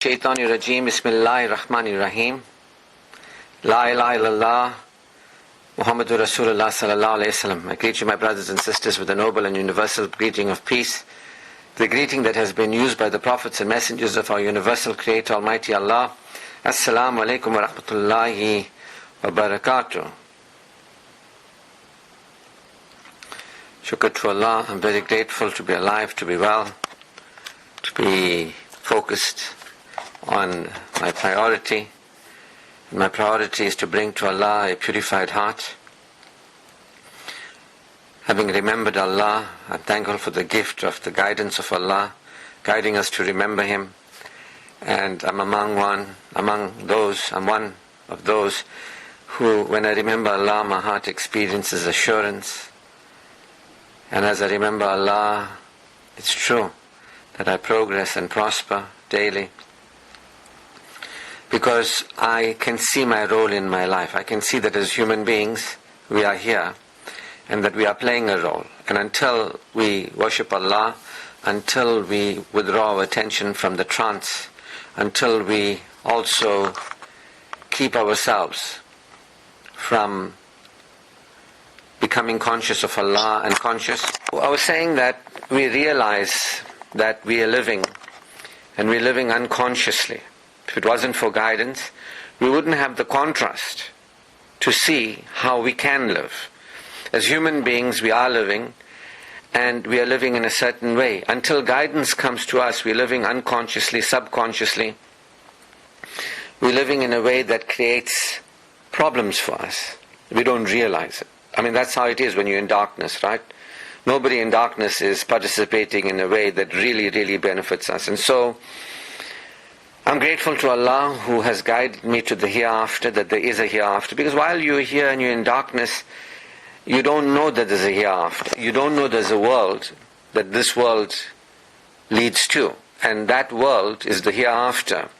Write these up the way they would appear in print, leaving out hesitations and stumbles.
Shaitani Rajim, Bismillahir Rahmanir Rahim. La ilaha illallah, Muhammadur Rasulullah sallallahu alayhi wasallam. I greet you, my brothers and sisters, with the noble and universal greeting of peace. The greeting that has been used by the prophets and messengers of our universal Creator, Almighty Allah. Assalamu alaikum wa rahmatullahi wa barakatuh. Shukr to Allah. I'm very grateful to be alive, to be well, to be focused on my priority. My priority is to bring to Allah a purified heart. Having remembered Allah, I'm thankful for the gift of the guidance of Allah, guiding us to remember Him. And I'm one of those who, when I remember Allah, my heart experiences assurance. And as I remember Allah, it's true that I progress and prosper daily. Because I can see my role in my life. I can see that as human beings, we are here and that we are playing a role. And until we worship Allah, until we withdraw our attention from the trance, until we also keep ourselves from becoming conscious of Allah and conscious. I was saying that we realize that we are living, and we're living unconsciously. If it wasn't for guidance, we wouldn't have the contrast to see how we can live. As human beings, we are living, and we are living in a certain way. Until guidance comes to us, we're living unconsciously, subconsciously. We're living in a way that creates problems for us. We don't realize it. I mean, that's how it is when you're in darkness, right? Nobody in darkness is participating in a way that really, really benefits us. And so, I'm grateful to Allah who has guided me to the hereafter, that there is a hereafter. Because while you're here and you're in darkness, you don't know that there's a hereafter. You don't know there's a world that this world leads to. And that world is the hereafter.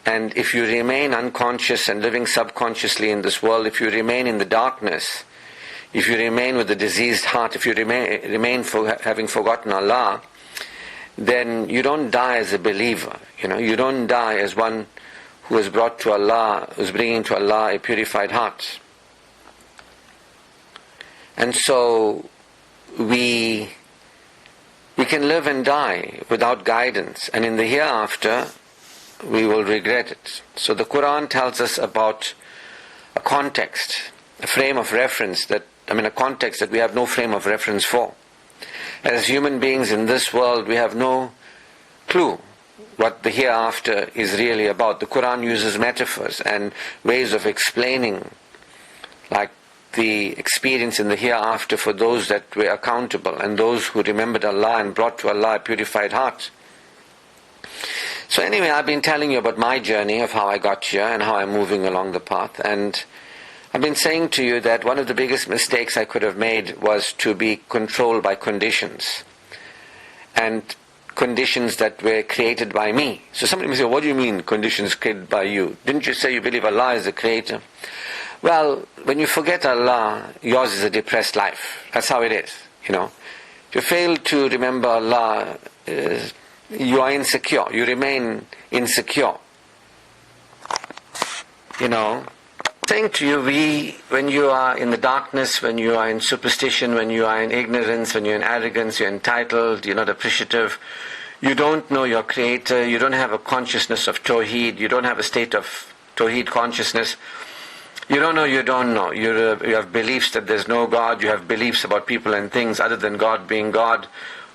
And if you remain unconscious and living subconsciously in this world, if you remain in the darkness, if you remain with a diseased heart, if you remain having forgotten Allah, then you don't die as a believer. You don't die as one who is brought to Allah, who's bringing to Allah a purified heart. And so we can live and die without guidance, and in the hereafter we will regret it. So the Quran tells us about a context, a frame of reference a context that we have no frame of reference for. As human beings in this world, we have no clue what the hereafter is really about. The Quran uses metaphors and ways of explaining, like the experience in the hereafter for those that were accountable and those who remembered Allah and brought to Allah a purified heart. So anyway, I've been telling you about my journey of how I got here and how I'm moving along the path. And I've been saying to you that one of the biggest mistakes I could have made was to be controlled by conditions. And conditions that were created by me. So somebody may say, what do you mean conditions created by you? Didn't you say you believe Allah is the creator? Well, when you forget Allah, yours is a depressed life. That's how it is, If you fail to remember Allah, you are insecure. You remain insecure. Saying to you, when you are in the darkness, when you are in superstition, when you are in ignorance, when you're in arrogance, you're entitled, you're not appreciative, you don't know your Creator, you don't have a consciousness of Tawheed, you don't have a state of Tawheed consciousness, you don't know, you have beliefs that there's no God, you have beliefs about people and things other than God being God,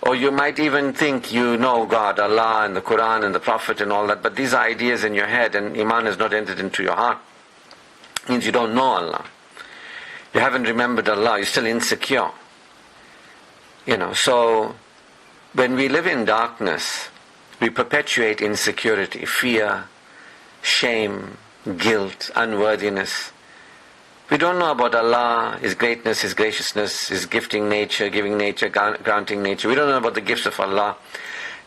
or you might even think you know God, Allah and the Quran and the Prophet and all that, but these are ideas in your head and Iman has not entered into your heart. Means you don't know Allah. You haven't remembered Allah. You're still insecure. So when we live in darkness, we perpetuate insecurity, fear, shame, guilt, unworthiness. We don't know about Allah, His greatness, His graciousness, His gifting nature, giving nature, granting nature. We don't know about the gifts of Allah.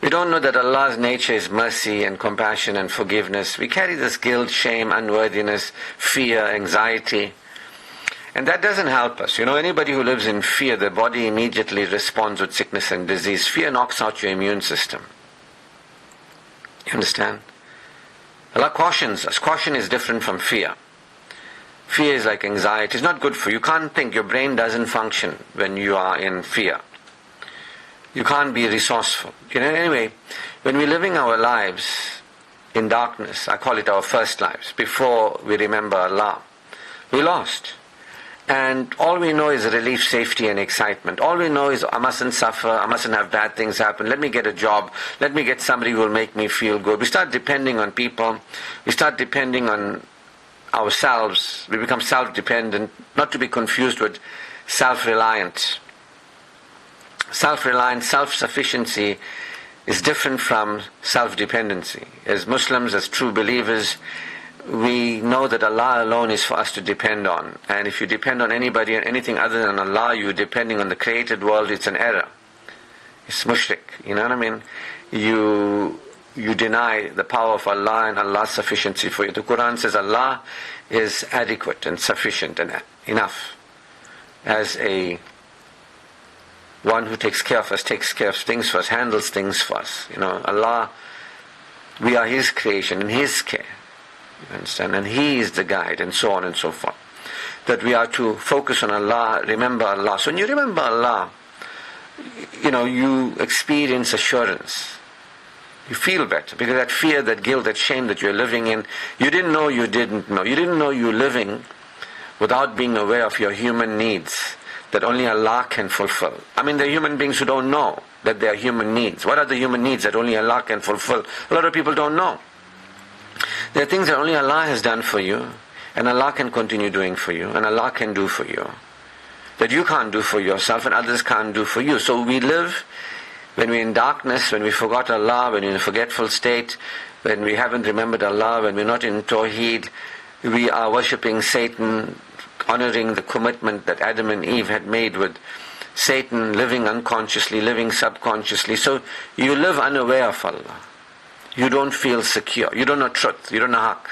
We don't know that Allah's nature is mercy and compassion and forgiveness. We carry this guilt, shame, unworthiness, fear, anxiety. And that doesn't help us. Anybody who lives in fear, their body immediately responds with sickness and disease. Fear knocks out your immune system. You understand? Allah cautions us. Caution is different from fear. Fear is like anxiety. It's not good for you. You can't think. Your brain doesn't function when you are in fear. You can't be resourceful. Anyway, when we're living our lives in darkness, I call it our first lives, before we remember Allah, we lost. And all we know is relief, safety and excitement. All we know is I mustn't suffer, I mustn't have bad things happen, let me get a job, let me get somebody who will make me feel good. We start depending on people, we start depending on ourselves, we become self-dependent, not to be confused with self-reliant. Self-reliance, self-sufficiency is different from self-dependency. As Muslims, as true believers, we know that Allah alone is for us to depend on. And if you depend on anybody and anything other than Allah, you're depending on the created world, it's an error. It's mushrik, you know what I mean? You deny the power of Allah and Allah's sufficiency for you. The Quran says Allah is adequate and sufficient and enough. As a one who takes care of us, takes care of things for us, handles things for us. Allah, we are His creation, in His care. You understand? And He is the guide, and so on and so forth. That we are to focus on Allah, remember Allah. So when you remember Allah, you experience assurance. You feel better. Because that fear, that guilt, that shame that you're living in, you didn't know you didn't know. You didn't know you're living without being aware of your human needs that only Allah can fulfill. I mean, there are human beings who don't know that there are human needs. What are the human needs that only Allah can fulfill? A lot of people don't know. There are things that only Allah has done for you, and Allah can continue doing for you, and Allah can do for you, that you can't do for yourself and others can't do for you. So we live, when we're in darkness, when we forgot Allah, when we're in a forgetful state, when we haven't remembered Allah, when we're not in Tawheed, we are worshipping Satan, honoring the commitment that Adam and Eve had made with Satan, living unconsciously, living subconsciously. So you live unaware of Allah. You don't feel secure. You don't know truth. You don't know haqq.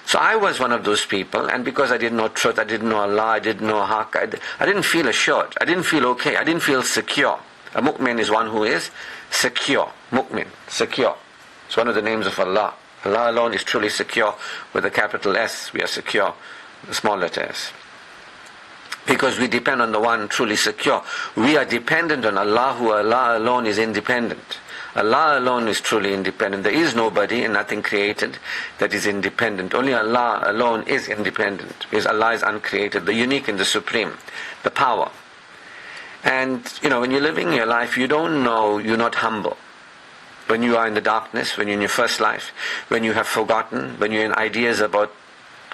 So I was one of those people, and because I didn't know truth, I didn't know Allah, I didn't know haqq, I didn't feel assured. I didn't feel okay. I didn't feel secure. A mu'min is one who is secure. Mu'min, secure. It's one of the names of Allah. Allah alone is truly secure. With a capital S, we are secure. The small letter S. Because we depend on the one truly secure. We are dependent on Allah, who Allah alone is independent. Allah alone is truly independent. There is nobody and nothing created that is independent. Only Allah alone is independent. Because Allah is uncreated, the unique and the supreme, the power. And, when you're living your life, you don't know, you're not humble. When you are in the darkness, when you're in your first life, when you have forgotten, when you're in ideas about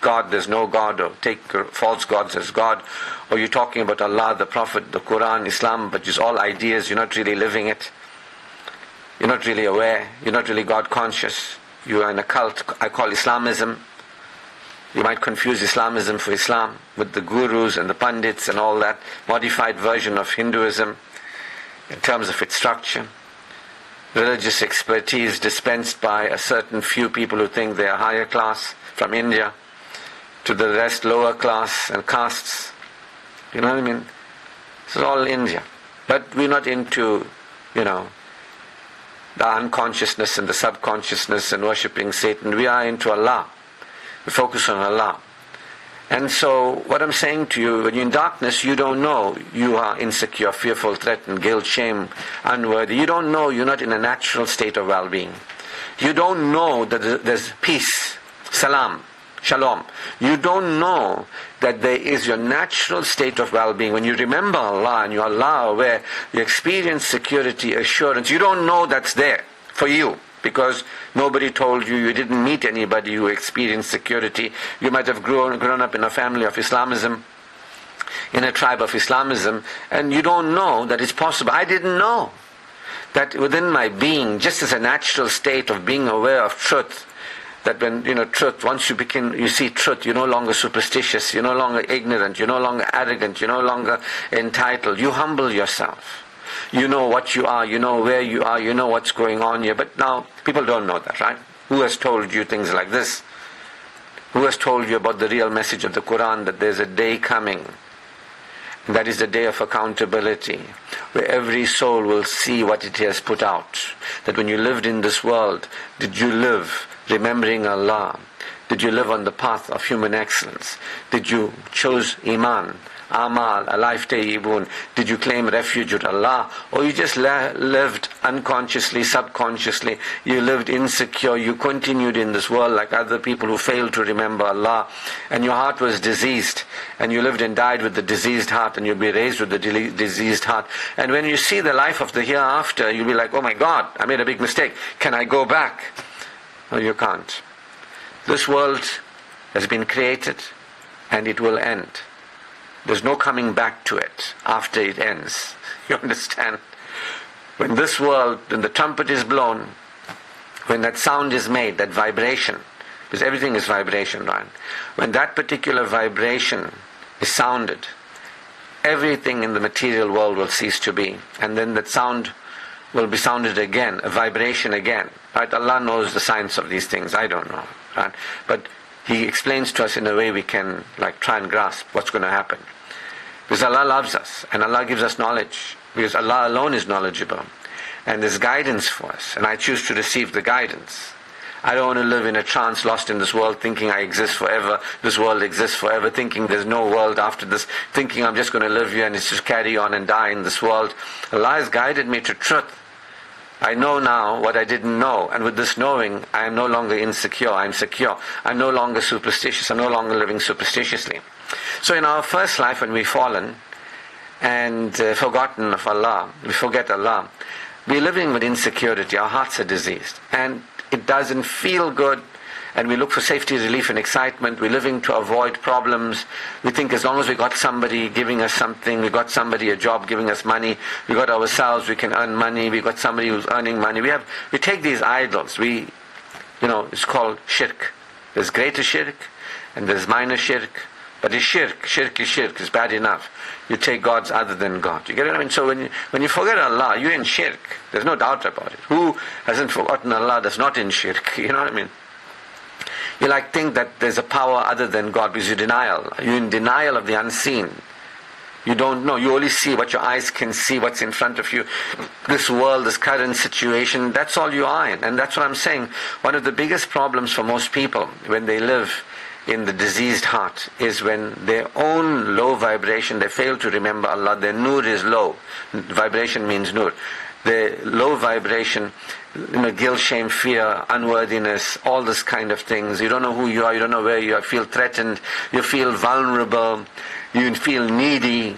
God, there's no God, or take false gods as God, or you're talking about Allah, the Prophet, the Quran, Islam, but just all ideas, you're not really living it. You're not really aware, you're not really God conscious, you are in a cult I call Islamism. You might confuse Islamism for Islam with the gurus and the pundits and all that, modified version of Hinduism in terms of its structure. Religious expertise dispensed by a certain few people who think they are higher class, from India to the rest lower class and castes. You know what I mean? This is all India. But we're not into, the unconsciousness and the subconsciousness and worshipping Satan. We are into Allah. We focus on Allah. And so what I'm saying to you, when you're in darkness, you don't know you are insecure, fearful, threatened, guilt, shame, unworthy. You don't know you're not in a natural state of well-being. You don't know that there's peace, salam, shalom. You don't know that there is your natural state of well-being. When you remember Allah and you are Allah aware, you experience security, assurance. You don't know that's there for you because nobody told you, you didn't meet anybody who experienced security. You might have grown up in a family of Islamism, in a tribe of Islamism, and you don't know that it's possible. I didn't know that within my being, just as a natural state of being aware of truth, that when, truth, once you see truth, you're no longer superstitious, you're no longer ignorant, you're no longer arrogant, you're no longer entitled. You humble yourself. You know what you are, you know where you are, you know what's going on here. But now, people don't know that, right? Who has told you things like this? Who has told you about the real message of the Quran, that there's a day coming? And that is the day of accountability, where every soul will see what it has put out. That when you lived in this world, did you live remembering Allah? Did you live on the path of human excellence? Did you choose Iman, Amal, a life tayyibun? Did you claim refuge with Allah? Or you just lived unconsciously, subconsciously? You lived insecure. You continued in this world like other people who failed to remember Allah. And your heart was diseased. And you lived and died with the diseased heart. And you'll be raised with the diseased heart. And when you see the life of the hereafter, you'll be like, oh my God, I made a big mistake. Can I go back? No, you can't. This world has been created and it will end. There's no coming back to it after it ends. You understand? When this world, when the trumpet is blown, when that sound is made, that vibration, because everything is vibration, right? When that particular vibration is sounded, everything in the material world will cease to be. And then that sound will be sounded again, a vibration again. Right? Allah knows the science of these things. I don't know. Right? But He explains to us in a way we can try and grasp what's going to happen. Because Allah loves us and Allah gives us knowledge. Because Allah alone is knowledgeable. And there's guidance for us. And I choose to receive the guidance. I don't want to live in a trance, lost in this world, thinking I exist forever, this world exists forever, thinking there's no world after this, thinking I'm just going to live here and it's just carry on and die in this world. Allah has guided me to truth. I know now what I didn't know, and with this knowing, I am no longer insecure, I'm secure. I'm no longer superstitious, I'm no longer living superstitiously. So in our first life, when we've fallen and forgotten of Allah, we forget Allah, we're living with insecurity, our hearts are diseased, and it doesn't feel good, and we look for safety, relief and excitement. We're living to avoid problems. We think as long as we got somebody giving us something, we got somebody a job giving us money, we got ourselves, we can earn money, we got somebody who's earning money. We take these idols. It's called shirk. There's greater shirk and there's minor shirk. But it's shirk. Shirk is shirk. It's bad enough. You take gods other than God. You get what I mean? So when you forget Allah, you're in shirk. There's no doubt about it. Who hasn't forgotten Allah that's not in shirk? You know what I mean? You think that there's a power other than God because you're in denial of the unseen. You don't know. You only see what your eyes can see, what's in front of you. This world, this current situation, that's all you are in. And that's what I'm saying. One of the biggest problems for most people when they live in the diseased heart is when their own low vibration, they fail to remember Allah, their nur is low. Vibration means nur. The low vibration, guilt, shame, fear, unworthiness, all this kind of things. You don't know who you are, you don't know where you are, feel threatened, you feel vulnerable, you feel needy.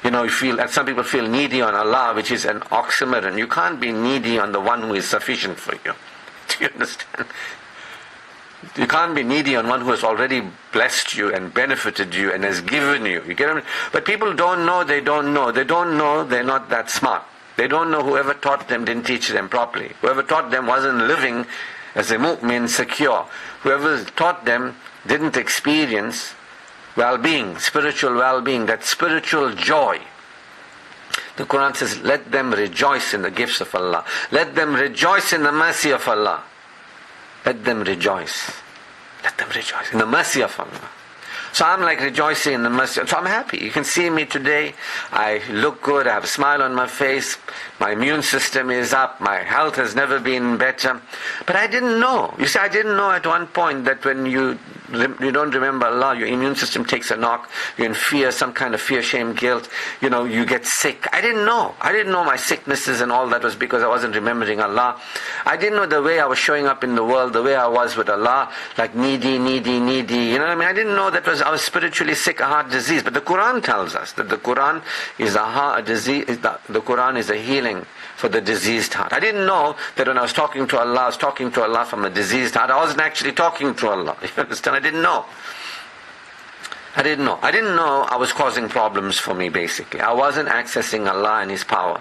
Some people feel needy on Allah, which is an oxymoron. You can't be needy on the one who is sufficient for you. Do you understand? You can't be needy on one who has already blessed you and benefited you and has given you. You get what I mean? But people don't know, they don't know. They don't know, they're not that smart. They don't know whoever taught them didn't teach them properly. Whoever taught them wasn't living as a mu'min secure. Whoever taught them didn't experience well-being, spiritual well-being, that spiritual joy. The Quran says, let them rejoice in the gifts of Allah. Let them rejoice in the mercy of Allah. Let them rejoice. Let them rejoice in the mercy of Allah. So I'm rejoicing in the mercy. So I'm happy. You can see me today. I look good. I have a smile on my face. My immune system is up. My health has never been better. But I didn't know. You see, I didn't know at one point that when you don't remember Allah, your immune system takes a knock. You're in fear, some kind of fear, shame, guilt. You get sick. I didn't know. I didn't know my sicknesses and all that was because I wasn't remembering Allah. I didn't know the way I was showing up in the world, the way I was with Allah, needy. You know what I mean? I didn't know that I was spiritually sick, a heart disease. But the Quran tells us that the Quran is a disease. The Quran is a healing for the diseased heart. I didn't know that when I was talking to Allah, I was talking to Allah from a diseased heart. I wasn't actually talking to Allah. You understand? I didn't know. I didn't know I was causing problems for me, basically. I wasn't accessing Allah and His power.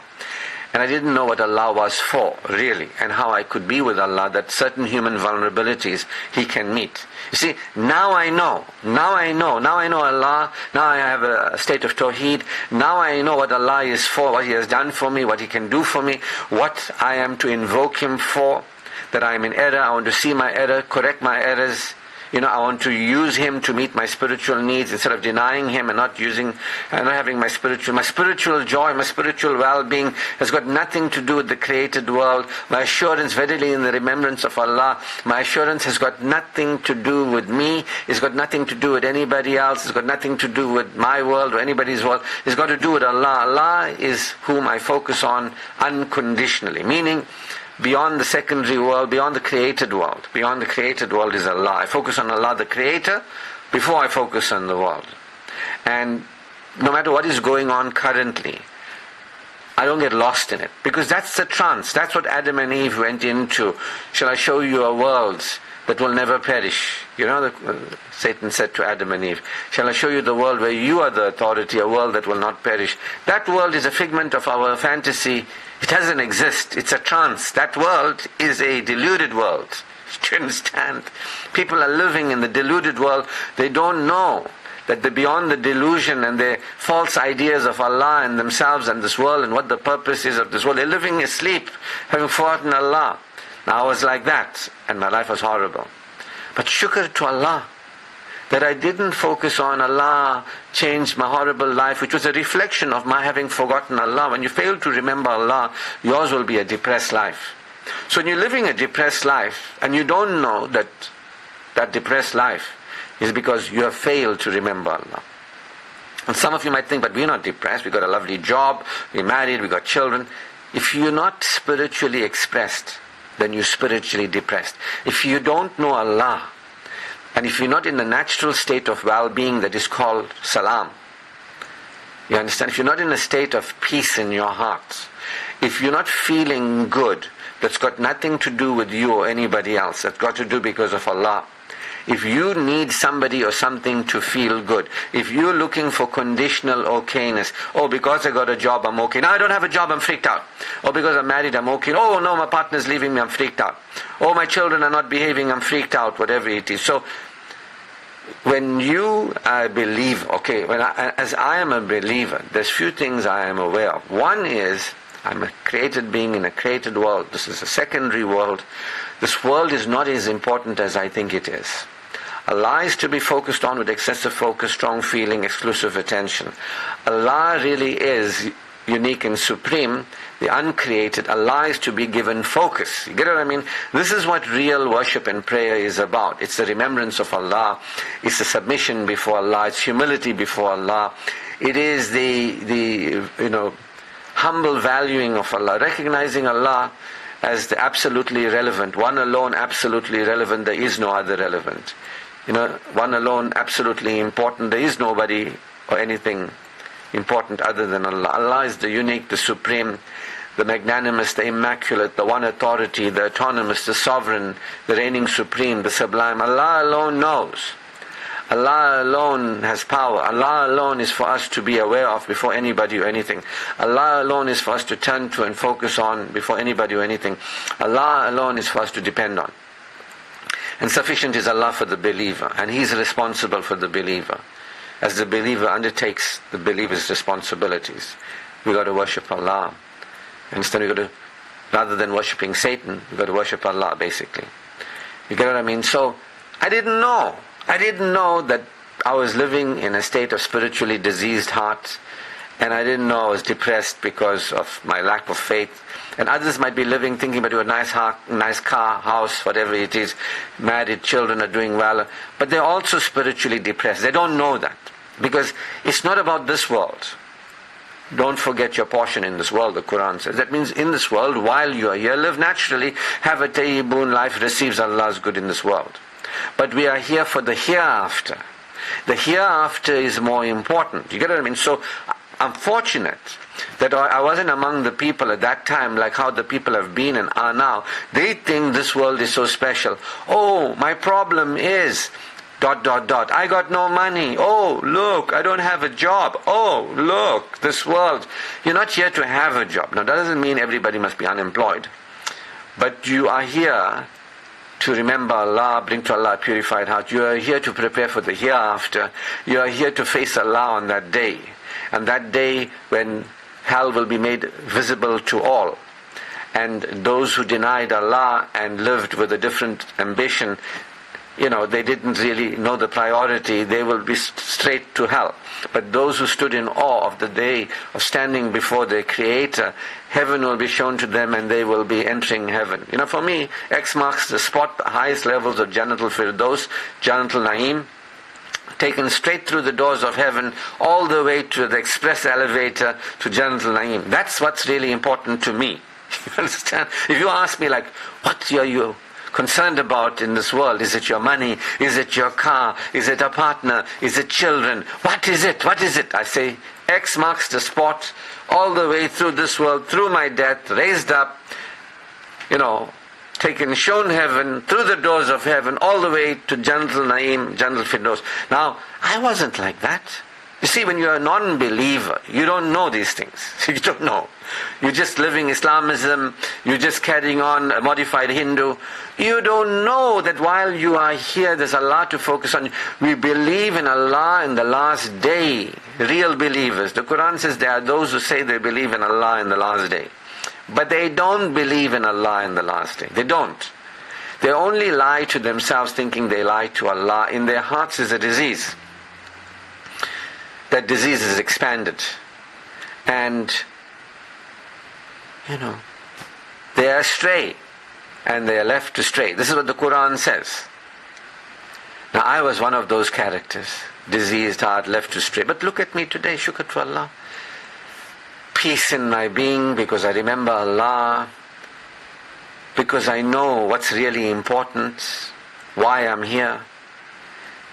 And I didn't know what Allah was for, really, and how I could be with Allah, that certain human vulnerabilities He can meet. You see, now I know Allah, now I have a state of Tawheed, now I know what Allah is for, what He has done for me, what He can do for me, what I am to invoke Him for, that I am in error, I want to see my error, correct my errors, I want to use Him to meet my spiritual needs instead of denying Him and not having my spiritual joy, my spiritual well-being has got nothing to do with the created world. My assurance verily in the remembrance of Allah. My assurance has got nothing to do with me. It's got nothing to do with anybody else. It's got nothing to do with my world or anybody's world. It's got to do with Allah. Allah is whom I focus on unconditionally. Meaning, beyond the secondary world, beyond the created world. Beyond the created world is Allah. I focus on Allah, the Creator, before I focus on the world. And no matter what is going on currently, I don't get lost in it. Because that's the trance. That's what Adam and Eve went into. Shall I show you a world that will never perish? Satan said to Adam and Eve, shall I show you the world where you are the authority, a world that will not perish? That world is a figment of our fantasy. It doesn't exist. It's a trance. That world is a deluded world. Do you understand? People are living in the deluded world. They don't know that beyond the delusion and their false ideas of Allah and themselves and this world and what the purpose is of this world, they're living asleep, having forgotten Allah. Now I was like that, and my life was horrible. But shukr to Allah that I didn't focus on Allah, changed my horrible life, which was a reflection of my having forgotten Allah. When you fail to remember Allah, yours will be a depressed life. So when you're living a depressed life, and you don't know that that depressed life is because you have failed to remember Allah. And some of you might think, but we're not depressed, we've got a lovely job, we're married, we've got children. If you're not spiritually expressed, then you're spiritually depressed. If you don't know Allah, and if you're not in the natural state of well-being that is called salam, you understand? If you're not in a state of peace in your heart, if you're not feeling good, that's got nothing to do with you or anybody else, that's got to do because of Allah. If you need somebody or something to feel good, if you're looking for conditional okayness, oh, because I got a job, I'm okay. Now I don't have a job, I'm freaked out. Oh, because I'm married, I'm okay. Oh, no, my partner's leaving me, I'm freaked out. Oh, my children are not behaving, I'm freaked out, whatever it is. So, when you believe, as I am a believer, there's few things I am aware of. One is, I'm a created being in a created world. This is a secondary world. This world is not as important as I think it is. Allah is to be focused on with excessive focus, strong feeling, exclusive attention. Allah really is unique and supreme. The uncreated, Allah is to be given focus. You get what I mean? This is what real worship and prayer is about. It's the remembrance of Allah. It's the submission before Allah. It's humility before Allah. It is the humble valuing of Allah, recognizing Allah as the absolutely relevant, one alone absolutely relevant, there is no other relevant. One alone absolutely important, there is nobody or anything important other than Allah. Allah is the unique, the supreme, the magnanimous, the immaculate, the one authority, the autonomous, the sovereign, the reigning supreme, the sublime. Allah alone knows. Allah alone has power. Allah alone is for us to be aware of before anybody or anything. Allah alone is for us to turn to and focus on before anybody or anything. Allah alone is for us to depend on. And sufficient is Allah for the believer. And He is responsible for the believer. As the believer undertakes the believer's responsibilities, we got to worship Allah. Instead, rather than worshipping Satan, we got to worship Allah, basically. You get what I mean? So, I didn't know that I was living in a state of spiritually diseased heart, and I didn't know I was depressed because of my lack of faith. And others might be living thinking about a nice car, house, whatever it is, married, children are doing well, but they're also spiritually depressed. They don't know that, because it's not about this world. Don't forget your portion in this world, the Quran says. That means in this world, while you are here, live naturally, have a tayyibun life, receives Allah's good in this world. But we are here for the hereafter. The hereafter is more important. You get what I mean? So, I'm fortunate that I wasn't among the people at that time like how the people have been and are now. They think this world is so special. Oh, my problem is ... I got no money. Oh, look, I don't have a job. Oh, look, this world. You're not here to have a job. Now, that doesn't mean everybody must be unemployed. But you are here to remember Allah, bring to Allah a purified heart. You are here to prepare for the hereafter. You are here to face Allah on that day. And that day when hell will be made visible to all. And those who denied Allah and lived with a different ambition, they didn't really know the priority, they will be straight to hell. But those who stood in awe of the day of standing before their Creator, heaven will be shown to them and they will be entering heaven. For me, X marks the spot, the highest levels of Jannatul Firdaus, Jannatul Naeem, taken straight through the doors of heaven, all the way to the express elevator to Jannatul Naeem. That's what's really important to me. You understand? If you ask me what are you concerned about in this world? Is it your money? Is it your car? Is it a partner? Is it children? What is it? What is it? I say, X marks the spot, all the way through this world, through my death, raised up, shown heaven, through the doors of heaven, all the way to Jannatul Naeem, Jannatul Firdaus. Now, I wasn't like that. You see, when you're a non-believer, you don't know these things. You don't know. You're just living Islamism, you're just carrying on a modified Hindu. You don't know that while you are here, there's Allah to focus on. We believe in Allah in the last day. Real believers. The Quran says there are those who say they believe in Allah in the last day. But they don't believe in Allah in the last day. They don't. They only lie to themselves thinking they lie to Allah. In their hearts is a disease. That disease is expanded. And, they are astray. And they are left to stray. This is what the Quran says. Now I was one of those characters. Diseased heart, left to stray. But look at me today, shukr to Allah. Peace in my being because I remember Allah. Because I know what's really important. Why I'm here.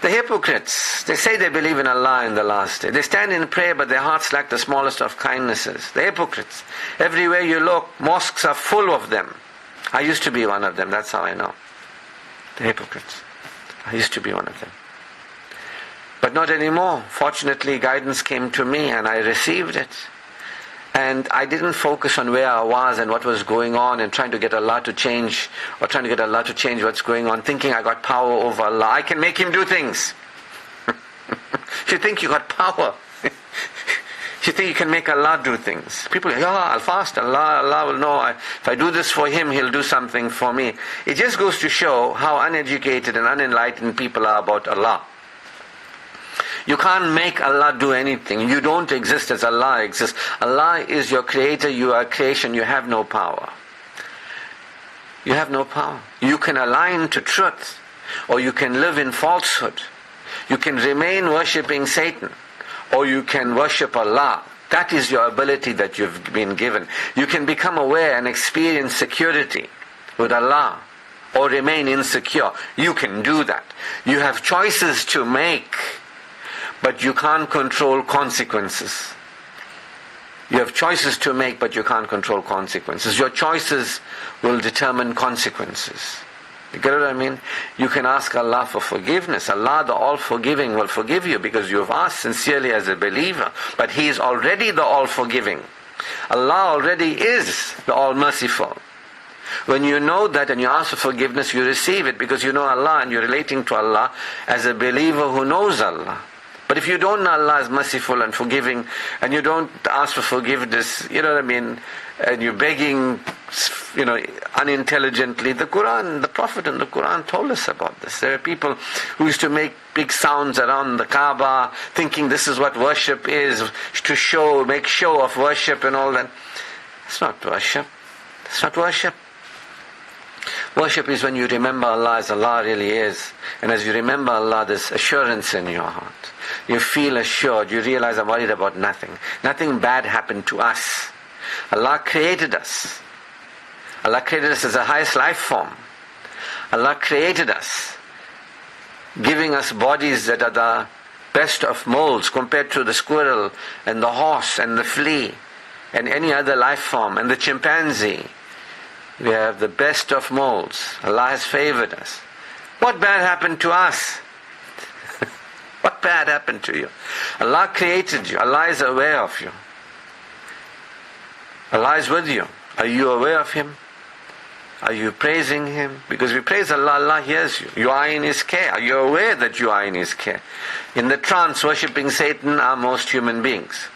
The hypocrites, they say they believe in Allah in the last day. They stand in prayer but their hearts lack the smallest of kindnesses. The hypocrites. Everywhere you look, mosques are full of them. I used to be one of them, that's how I know. The hypocrites. I used to be one of them. But not anymore. Fortunately, guidance came to me and I received it. And I didn't focus on where I was and what was going on and trying to get Allah to change or trying to get Allah to change what's going on, thinking I got power over Allah. I can make Him do things. If you think you got power, if you think you can make Allah do things. People go, I'll fast, Allah will know. If I do this for Him, He'll do something for me. It just goes to show how uneducated and unenlightened people are about Allah. You can't make Allah do anything. You don't exist as Allah exists. Allah is your creator, you are creation, you have no power. You have no power. You can align to truth, or you can live in falsehood. You can remain worshipping Satan, or you can worship Allah. That is your ability that you've been given. You can become aware and experience security with Allah, or remain insecure. You can do that. You have choices to make. But you can't control consequences. You have choices to make, but you can't control consequences. Your choices will determine consequences. You get what I mean? You can ask Allah for forgiveness. Allah, the all-forgiving, will forgive you because you have asked sincerely as a believer. But He is already the all-forgiving. Allah already is the all-merciful. When you know that and you ask for forgiveness, you receive it because you know Allah and you're relating to Allah as a believer who knows Allah. But if you don't know Allah is merciful and forgiving, and you don't ask for forgiveness, and you're begging, unintelligently, the Quran, the Prophet in the Quran told us about this. There are people who used to make big sounds around the Kaaba, thinking this is what worship is, to make show of worship and all that. It's not worship. It's not worship. Worship is when you remember Allah as Allah really is. And as you remember Allah, there's assurance in your heart. You feel assured. You realize I'm worried about nothing. Nothing bad happened to us. Allah created us. Allah created us as the highest life form. Allah created us, giving us bodies that are the best of molds compared to the squirrel and the horse and the flea and any other life form and the chimpanzee. We have the best of molds. Allah has favored us. What bad happened to us? What bad happened to you? Allah created you. Allah is aware of you. Allah is with you. Are you aware of Him? Are you praising Him? Because we praise Allah, Allah hears you. You are in His care. Are you aware that you are in His care? In the trance, worshipping Satan are most human beings.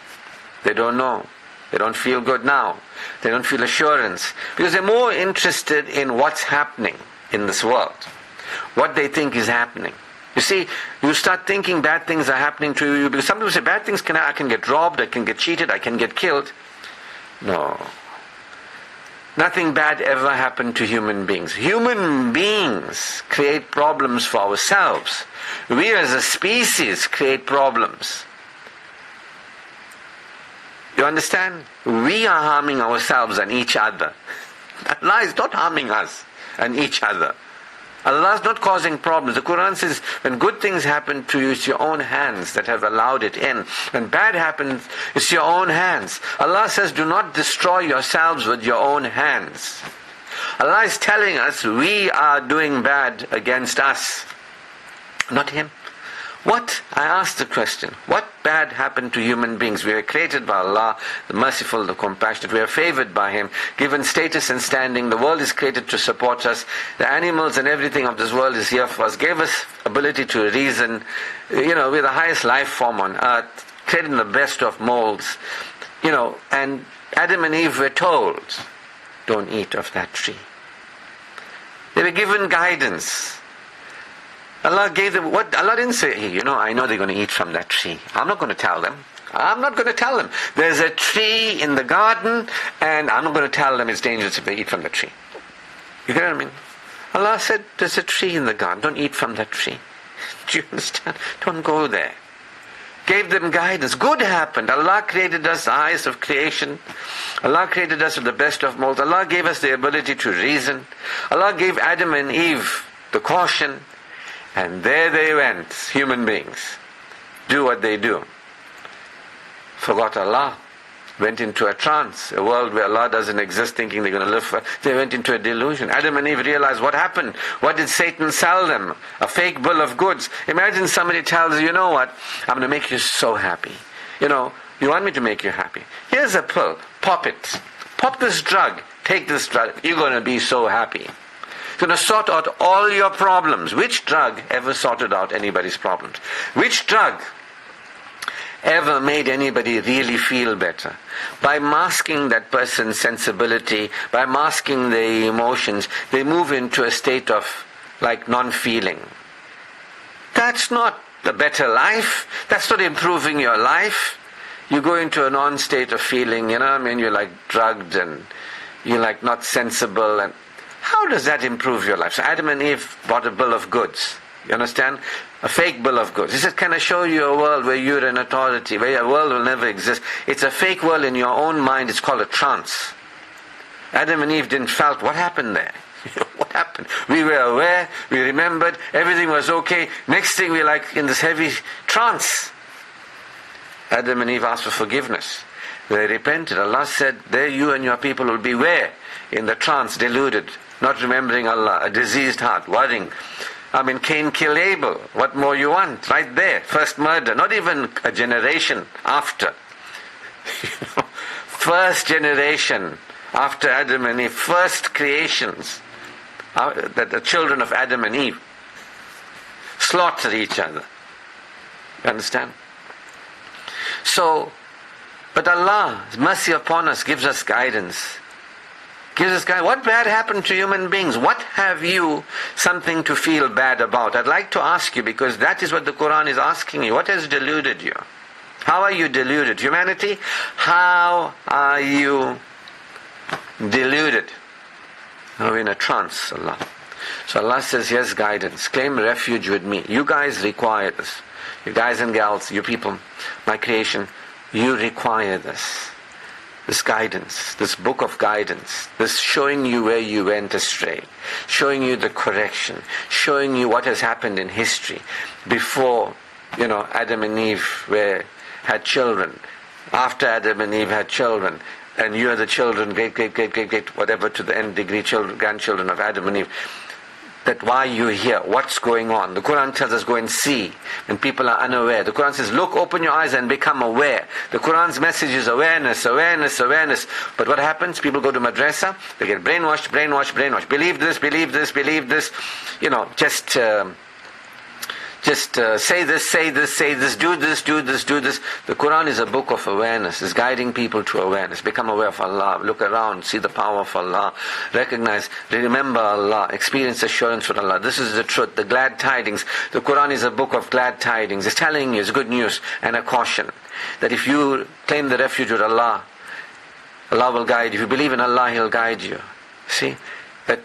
They don't know. They don't feel good now. They don't feel assurance. Because they're more interested in what's happening in this world. what they think is happening. You see, you start thinking bad things are happening to you, because some people say bad things I can get robbed, I can get cheated, I can get killed. No. Nothing bad ever happened to human beings. Human beings create problems for ourselves. We as a species create problems. You understand? We are harming ourselves and each other. Allah is not harming us and each other. Allah is not causing problems. The Quran says, when good things happen to you, it's your own hands that have allowed it in. When bad happens, it's your own hands. Allah says, do not destroy yourselves with your own hands. Allah is telling us, we are doing bad against us, not Him. What? I asked the question, what bad happened to human beings? We are created by Allah, the merciful, the compassionate. We are favored by Him, given status and standing. The world is created to support us. The animals and everything of this world is here for us. Gave us ability to reason. We're the highest life form on earth, created in the best of molds. And Adam and Eve were told, don't eat of that tree. They were given guidance. Allah gave them, what? Allah didn't say, hey, I know they're going to eat from that tree. I'm not going to tell them. I'm not going to tell them. There's a tree in the garden, and I'm not going to tell them it's dangerous if they eat from the tree. You get what I mean? Allah said, there's a tree in the garden. Don't eat from that tree. Do you understand? Don't go there. Gave them guidance. Good happened. Allah created us the highest of creation. Allah created us with the best of molds. Allah gave us the ability to reason. Allah gave Adam and Eve the caution. And there they went, human beings, do what they do. Forgot Allah, went into a trance, a world where Allah doesn't exist, thinking they're going to live forever. They went into a delusion. Adam and Eve realized what happened. What did Satan sell them? A fake bill of goods. Imagine somebody tells you, you know what, I'm going to make you so happy. You want me to make you happy. Here's a pill, pop it. Pop this drug, take this drug, you're going to be so happy. It's going to sort out all your problems. Which drug ever sorted out anybody's problems? Which drug ever made anybody really feel better? By masking that person's sensibility, by masking their emotions, they move into a state of non-feeling. That's not a better life. That's not improving your life. You go into a non-state of feeling, you're drugged and you're not sensible. And how does that improve your life? So Adam and Eve bought a bill of goods. You understand? A fake bill of goods. He said, can I show you a world where you're an authority, where your world will never exist? It's a fake world in your own mind. It's called a trance. Adam and Eve didn't felt. What happened there? What happened? We were aware. We remembered. Everything was okay. Next thing we're in this heavy trance. Adam and Eve asked for forgiveness. They repented. Allah said, there you and your people will be where? In the trance, deluded, not remembering Allah, a diseased heart, worrying. Cain killed Abel. What more you want? Right there, first murder, not even a generation after. First generation after Adam and Eve, first creations, the children of Adam and Eve, slaughter each other. You understand? But Allah's mercy upon us gives us guidance. What bad happened to human beings? What have you something to feel bad about? I'd like to ask you, because that is what the Quran is asking you. What has deluded you? How are you deluded? Humanity, how are you deluded? Now in a trance, Allah. So Allah says, yes, guidance. Claim refuge with me. You guys require this. You guys and gals, you people, my creation, you require this. This guidance, this book of guidance, this showing you where you went astray, showing you the correction, showing you what has happened in history before, Adam and Eve had children, after Adam and Eve had children, and you are the children, great, whatever to the end degree, grandchildren of Adam and Eve. That why you're here, what's going on. The Quran tells us, go and see. When people are unaware, the Quran says, look, open your eyes and become aware. The Quran's message is awareness. But what happens? People go to madrasa, they get brainwashed. just say this, do this. The Quran is a book of awareness. It's guiding people to awareness. Become aware of Allah. Look around. See the power of Allah. Recognize, remember Allah. Experience assurance with Allah. This is the truth. The glad tidings. The Quran is a book of glad tidings. It's telling you, it's good news and a caution. That if you claim the refuge with Allah, Allah will guide you. If you believe in Allah, He'll guide you. See? That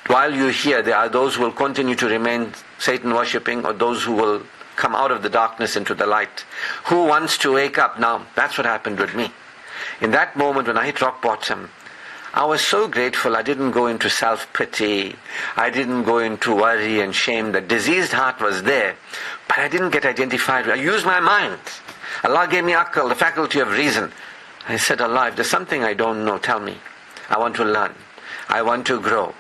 while you're here, there are those who will continue to remain Satan worshipping, or those who will come out of the darkness into the light. Who wants to wake up? Now, that's what happened with me. In that moment when I hit rock bottom, I was so grateful I didn't go into self-pity. I didn't go into worry and shame. The diseased heart was there, but I didn't get identified. I used my mind. Allah gave me akal, the faculty of reason. I said, Allah, if there's something I don't know, tell me. I want to learn. I want to grow.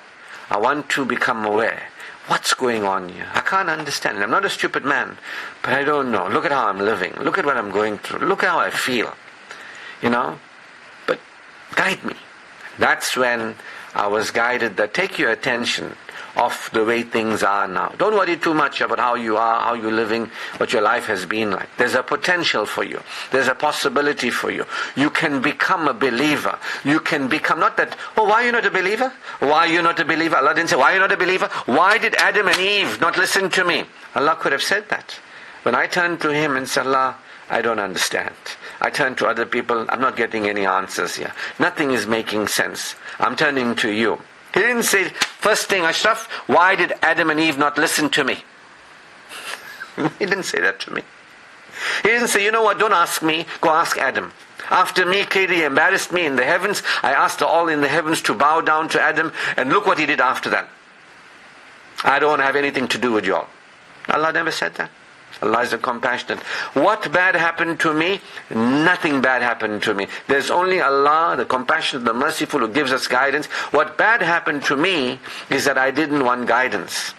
I want to become aware. What's going on here? I can't understand it. I'm not a stupid man, but I don't know. Look at how I'm living. Look at what I'm going through. Look how I feel. But guide me. That's when I was guided that take your attention off the way things are now. Don't worry too much about how you are, how you're living, what your life has been like. There's a potential for you. There's a possibility for you. You can become a believer. You can become, not that, why are you not a believer? Why are you not a believer? Allah didn't say, why are you not a believer? Why did Adam and Eve not listen to me? Allah could have said that. When I turned to Him and said, Allah, I don't understand. I turn to other people, I'm not getting any answers here. Nothing is making sense. I'm turning to you. He didn't say, first thing, Ashraf, why did Adam and Eve not listen to me? He didn't say that to me. He didn't say, you know what, don't ask me, go ask Adam. After me clearly embarrassed me in the heavens, I asked all in the heavens to bow down to Adam, and look what he did after that. I don't want to have anything to do with you all. Allah never said that. Allah is the compassionate. What bad happened to me? Nothing bad happened to me. There's only Allah, the compassionate, the merciful, who gives us guidance. What bad happened to me is that I didn't want guidance.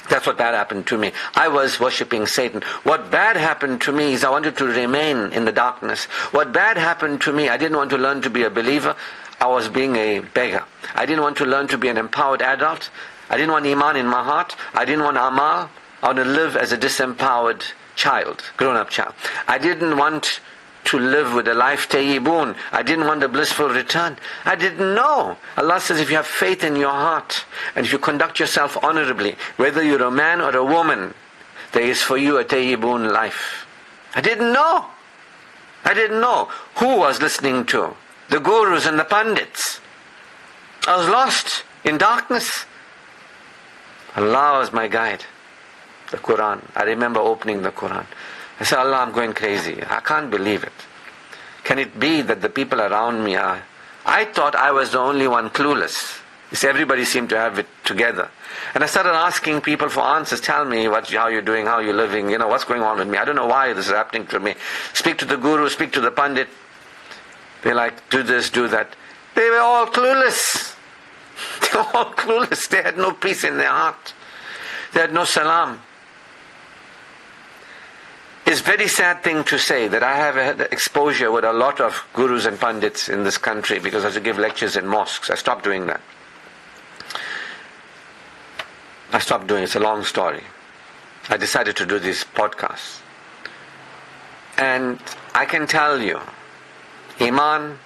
That's what bad happened to me. I was worshipping Satan. What bad happened to me is I wanted to remain in the darkness. What bad happened to me, I didn't want to learn to be a believer. I was being a beggar. I didn't want to learn to be an empowered adult. I didn't want iman in my heart. I didn't want amal. I want to live as a disempowered child, grown-up child. I didn't want to live with a life tayyibun. I didn't want a blissful return. I didn't know. Allah says if you have faith in your heart, and if you conduct yourself honorably, whether you're a man or a woman, there is for you a tayyibun life. I didn't know. I didn't know. Who was listening to? The gurus and the pandits. I was lost in darkness. Allah was my guide. The Quran. I remember opening the Quran. I said, Allah, I'm going crazy. I can't believe it. Can it be that the people around me are... I thought I was the only one clueless. Everybody seemed to have it together. And I started asking people for answers. Tell me how you're doing, how you're living, what's going on with me. I don't know why this is happening to me. Speak to the guru, speak to the pandit. They're like, do this, do that. They were all clueless. They were all clueless. They had no peace in their heart. They had no salam. It's a very sad thing to say that I have had exposure with a lot of gurus and pandits in this country because I had to give lectures in mosques. I stopped doing that. I stopped doing it. It's a long story. I decided to do these podcasts. And I can tell you, Iman,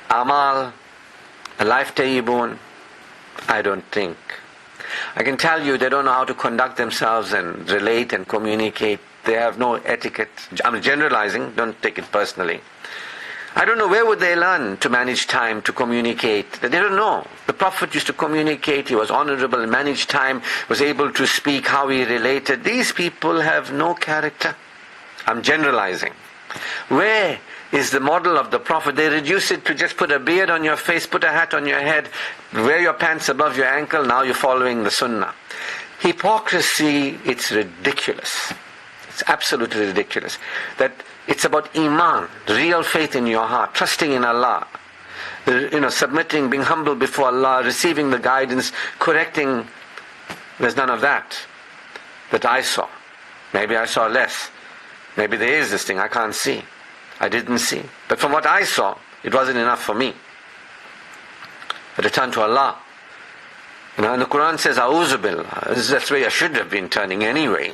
Amal, a life tayyibun, I don't think. I can tell you they don't know how to conduct themselves and relate and communicate. They have no etiquette. I'm generalizing, don't take it personally. I don't know where would they learn to manage time, to communicate. They don't know. The Prophet used to communicate, he was honorable, managed time, was able to speak, how he related. These people have no character. I'm generalizing. Where is the model of the Prophet? They reduce it to just put a beard on your face, put a hat on your head, wear your pants above your ankle, now you're following the sunnah. Hypocrisy, it's ridiculous. It's absolutely ridiculous. That it's about iman, real faith in your heart, trusting in Allah, submitting, being humble before Allah, receiving the guidance, correcting. There's none of that I saw. Maybe I saw less. Maybe there is this thing I can't see. I didn't see. But from what I saw, it wasn't enough for me. But to turn to Allah, And the Quran says, A'udhu Billah. That's where I should have been turning anyway.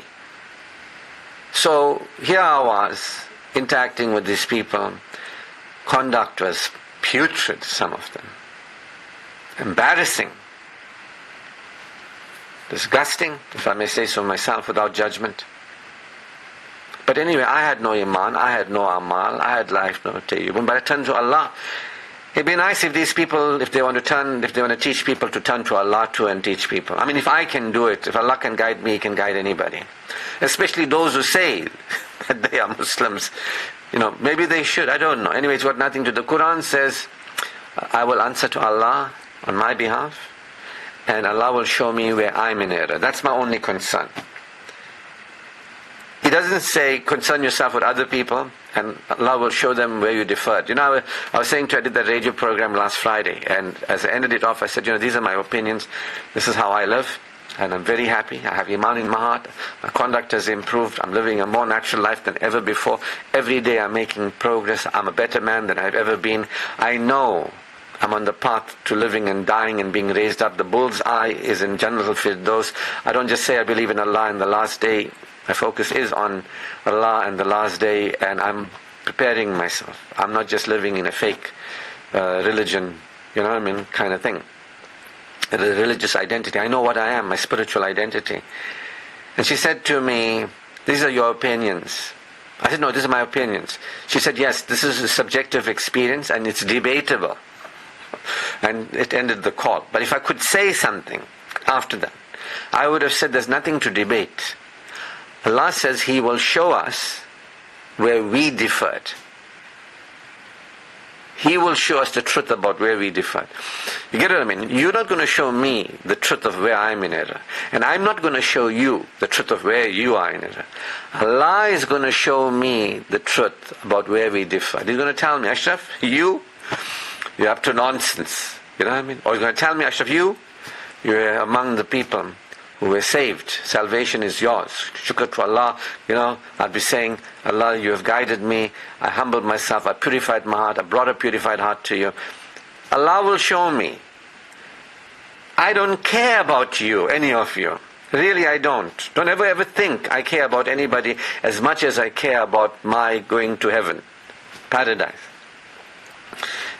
So here I was, interacting with these people. Conduct was putrid, some of them. Embarrassing. Disgusting, if I may say so myself, without judgment. But anyway, I had no iman, I had no amal, I had life, no tayyubun, but I turned to Allah. It'd be nice if these people, if they want to teach people to turn to Allah too and teach people. I mean, if I can do it, if Allah can guide me, He can guide anybody. Especially those who say that they are Muslims. Maybe they should, I don't know. Anyway, it's got nothing to do. The Quran says, I will answer to Allah on my behalf, and Allah will show me where I'm in error. That's my only concern. He doesn't say, concern yourself with other people, and Allah will show them where you deferred. I was saying I did that radio program last Friday, and as I ended it off, I said, these are my opinions. This is how I live, and I'm very happy. I have iman in my heart. My conduct has improved. I'm living a more natural life than ever before. Every day I'm making progress. I'm a better man than I've ever been. I know I'm on the path to living and dying and being raised up. The bull's eye is in Jannah al-Firdaus. I don't just say I believe in Allah and the last day. My focus is on Allah and the last day, and I'm preparing myself. I'm not just living in a fake religion, kind of thing. A religious identity. I know what I am, my spiritual identity. And she said to me, these are your opinions. I said, no, these are my opinions. She said, yes, this is a subjective experience and it's debatable. And it ended the call. But if I could say something after that, I would have said there's nothing to debate. Allah says He will show us where we differed. He will show us the truth about where we differed. You get what I mean? You're not going to show me the truth of where I'm in error. And I'm not going to show you the truth of where you are in error. Allah is going to show me the truth about where we differ. He's going to tell me, Ashraf, you're up to nonsense. You know what I mean? Or he's going to tell me, Ashraf, you're among the people who were saved. Salvation is yours. Shukr to Allah. I'll be saying, Allah, you have guided me. I humbled myself. I purified my heart. I brought a purified heart to you. Allah will show me. I don't care about you, any of you. Really, I don't. Don't ever think I care about anybody as much as I care about my going to heaven, paradise.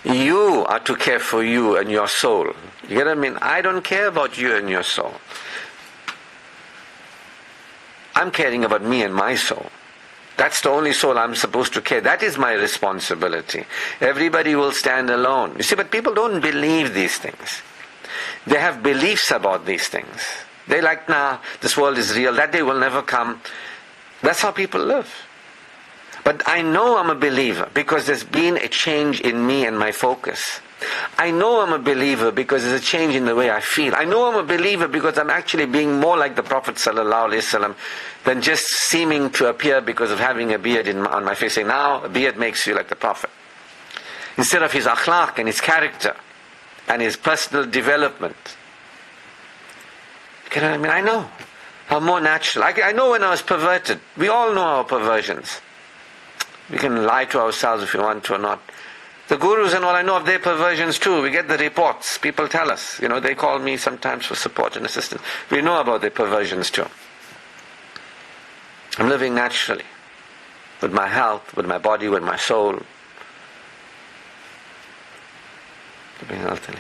You are to care for you and your soul. You get what I mean? I don't care about you and your soul. I'm caring about me and my soul. That's the only soul I'm supposed to care. That is my responsibility. Everybody will stand alone. You see, but people don't believe these things. They have beliefs about these things. They like, this world is real. That day will never come. That's how people live. But I know I'm a believer because there's been a change in me and my focus. I know I'm a believer because there's a change in the way I feel. I know I'm a believer because I'm actually being more like the Prophet ﷺ than just seeming to appear because of having a beard on my face. Saying, now a beard makes you like the Prophet. Instead of his akhlaq and his character and his personal development. You know what I mean? I know. I'm more natural. I know when I was perverted. We all know our perversions. We can lie to ourselves if we want to or not. The gurus and all, I know of their perversions too. We get the reports. People tell us. They call me sometimes for support and assistance. We know about their perversions too. I'm living naturally. With my health, with my body, with my soul. Living healthily.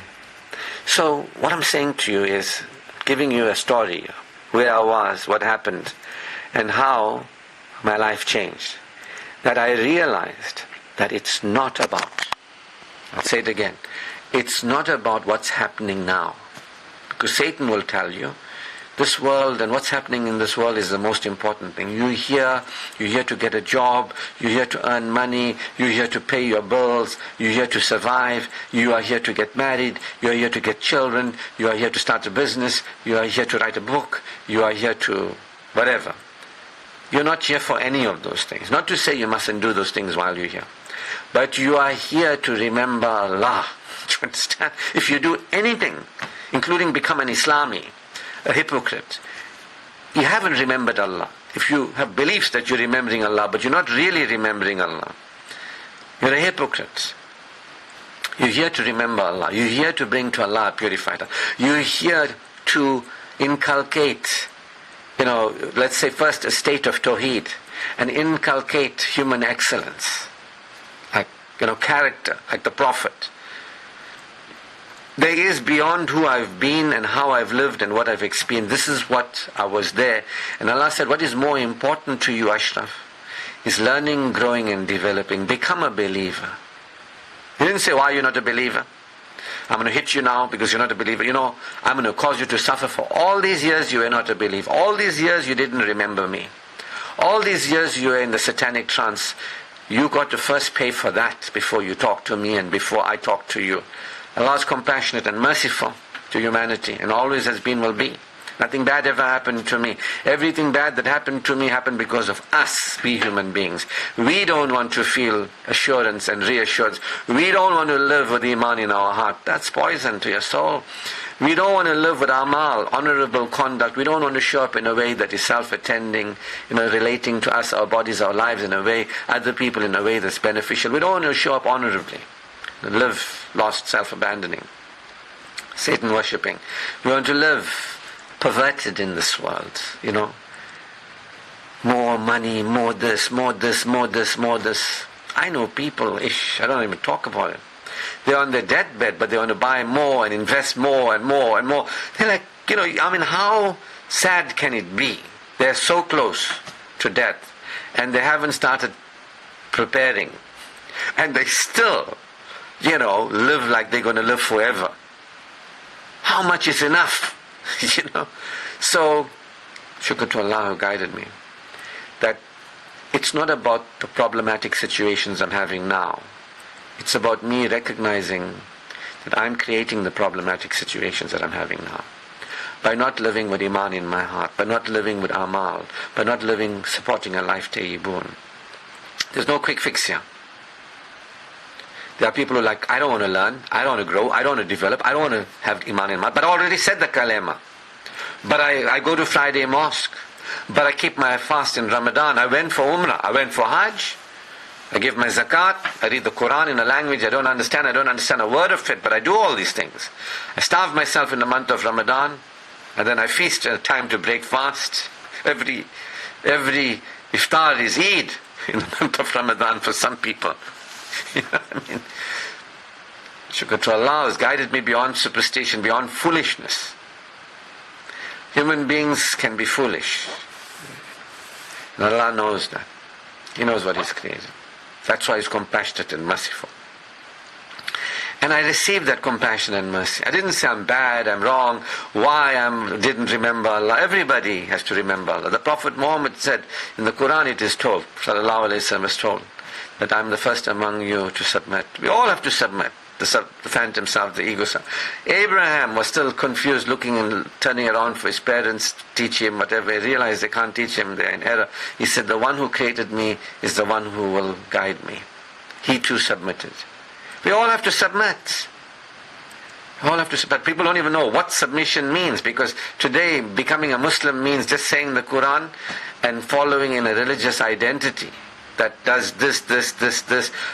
So, what I'm saying to you is, giving you a story. Where I was, what happened, and how my life changed. That I realized that it's not about, I'll say it again, it's not about what's happening now. Because Satan will tell you, this world and what's happening in this world is the most important thing. You're here to get a job, you're here to earn money, you're here to pay your bills, you're here to survive, you are here to get married, you're here to get children, you are here to start a business, you are here to write a book, you are here to whatever. You're not here for any of those things. Not to say you mustn't do those things while you're here. But you are here to remember Allah. Do you understand? If you do anything, including become an Islami, a hypocrite, you haven't remembered Allah. If you have beliefs that you're remembering Allah, but you're not really remembering Allah, you're a hypocrite. You're here to remember Allah. You're here to bring to Allah a purified heart. You're here to inculcate, let's say first a state of Tawheed, and inculcate human excellence, like, character, like the Prophet. There is beyond who I've been and how I've lived and what I've experienced. This is what I was there. And Allah said, what is more important to you, Ashraf, is learning, growing and developing. Become a believer. He didn't say, why are you not a believer? I'm going to hit you now because you're not a believer. I'm going to cause you to suffer for all these years you were not a believer. All these years you didn't remember me. All these years you were in the satanic trance. You got to first pay for that before you talk to me and before I talk to you. Allah is compassionate and merciful to humanity, and always has been, will be. Nothing bad ever happened to me. Everything bad that happened to me happened because of us, we human beings. We don't want to feel assurance and reassurance. We don't want to live with Iman in our heart. That's poison to your soul. We don't want to live with amal, honorable conduct. We don't want to show up in a way that is self-attending, relating to us, our bodies, our lives in a way, other people in a way that's beneficial. We don't want to show up honorably. Live lost, self-abandoning, Satan worshipping. We want to live perverted in this world, More money, more this, more this, more this, more this. I know people, I don't even talk about it. They're on their deathbed, but they want to buy more and invest more and more and more. They're like, how sad can it be? They're so close to death, and they haven't started preparing. And they still live like they're going to live forever. How much is enough? So, shukr to Allah who guided me, that it's not about the problematic situations I'm having now. It's about me recognizing that I'm creating the problematic situations that I'm having now. By not living with Iman in my heart, by not living with Amal, by not living, supporting a life tayyibun. There's no quick fix here. There are people who are like, I don't want to learn, I don't want to grow, I don't want to develop, I don't want to have Iman in my heart, but I already said the kalema. But I go to Friday mosque, but I keep my fast in Ramadan, I went for Umrah, I went for Hajj, I give my zakat, I read the Quran in a language I don't understand a word of it, but I do all these things. I starve myself in the month of Ramadan, and then I feast at a time to break fast. Every iftar is Eid in the month of Ramadan for some people. Shukr to Allah has guided me beyond superstition, beyond foolishness. Human beings can be foolish. And Allah knows that. He knows what He's created. That's why He's compassionate and merciful. And I received that compassion and mercy. I didn't say I'm bad, I'm wrong, why I didn't remember Allah. Everybody has to remember Allah. The Prophet Muhammad said, in the Quran it is told, Sallallahu Alaihi Wasallam is told, that I'm the first among you to submit. We all have to submit. The phantom self, the ego self. Abraham was still confused, looking and turning around for his parents to teach him whatever. He realized they can't teach him, they're in error. He said, the one who created me is the one who will guide me. He too submitted. We all have to submit. We all have to submit. People don't even know what submission means, because today becoming a Muslim means just saying the Quran and following in a religious identity that does this,